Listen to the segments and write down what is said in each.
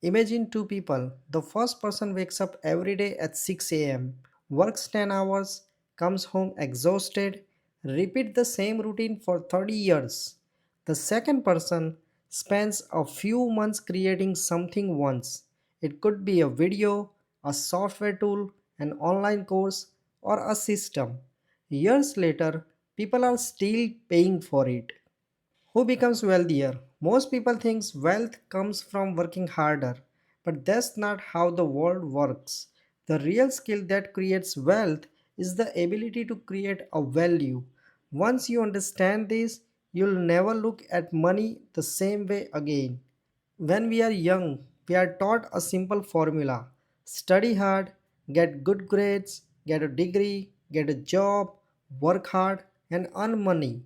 Imagine two people. The first person wakes up every day at 6 a.m., works 10 hours, comes home exhausted, repeat the same routine for 30 years. The second person spends a few months creating something once. It could be a video, a software tool, an online course, or a system. Years later, people are still paying for it. Who becomes wealthier? Most people think wealth comes from working harder, but that's not how the world works. The real skill that creates wealth is the ability to create a value. Once you understand this, you'll never look at money the same way again. When we are young, we are taught a simple formula: study hard, get good grades, get a degree, get a job, work hard, and earn money.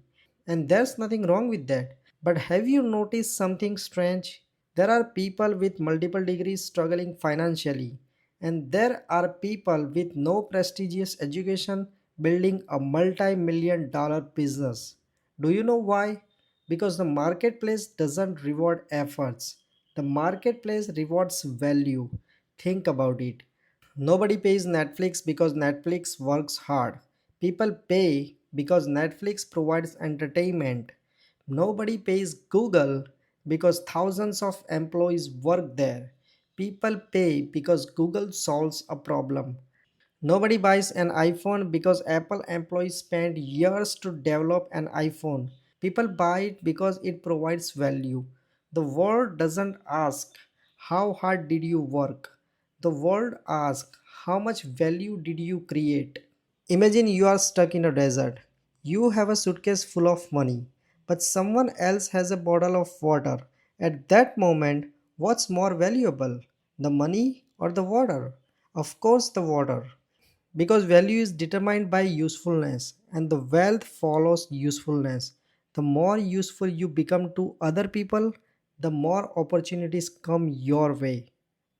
And there's nothing wrong with that. But have you noticed something strange? There are people with multiple degrees struggling financially, and there are people with no prestigious education building a multi-million-dollar business. Do you know why? Because the marketplace doesn't reward efforts, the marketplace rewards value. Think about it. Nobody pays Netflix because Netflix works hard. People pay because Netflix provides entertainment. Nobody pays Google because thousands of employees work there. People pay because Google solves a problem. Nobody buys an iPhone because Apple employees spend years to develop an iPhone. People buy it because it provides value. The world doesn't ask, how hard did you work? The world asks, how much value did you create? Imagine you are stuck in a desert. You have a suitcase full of money, but someone else has a bottle of water. At that moment, what's more valuable, the money or the water? Of course, the water. Because value is determined by usefulness, and the wealth follows usefulness. The more useful you become to other people, the more opportunities come your way.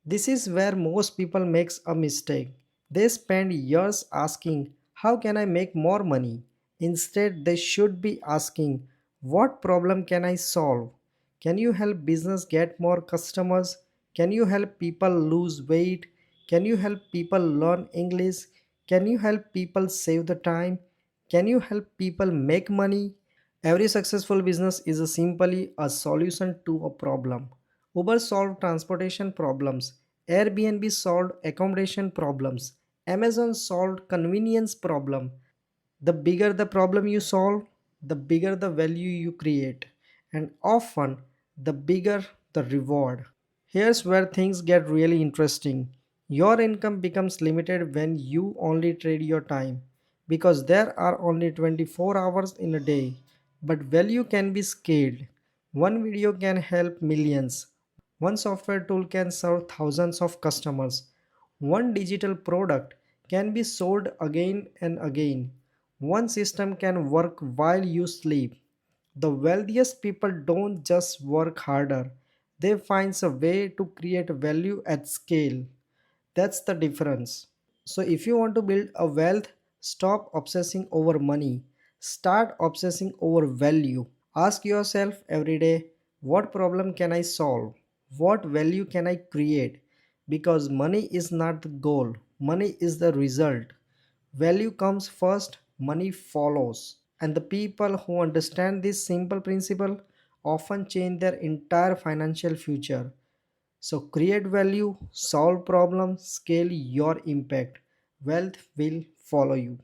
This is where most people makes a mistake. They spend years asking, how can I make more money? Instead, they should be asking, what problem can I solve? Can you help business get more customers? Can you help people lose weight? Can you help people learn English? Can you help people save the time? Can you help people make money? Every successful business is simply a solution to a problem. Uber solved transportation problems. Airbnb solved accommodation problems. Amazon solved convenience problem. The bigger the problem you solve, the bigger the value you create, and often the bigger the reward. Here's where things get really interesting. Your income becomes limited when you only trade your time because there are only 24 hours in a day. But value can be scaled. One video can help millions. One software tool can serve thousands of customers. One digital product can be sold again and again. One system can work while you sleep. The wealthiest people don't just work harder, they find a way to create value at scale. That's the difference. So, if you want to build a wealth, stop obsessing over money, start obsessing over value. Ask yourself every day, what problem can I solve? What value can I create? Because money is not the goal, money is the result. Value comes first, money follows. And the people who understand this simple principle often change their entire financial future. So create value, solve problems, scale your impact. Wealth will follow you.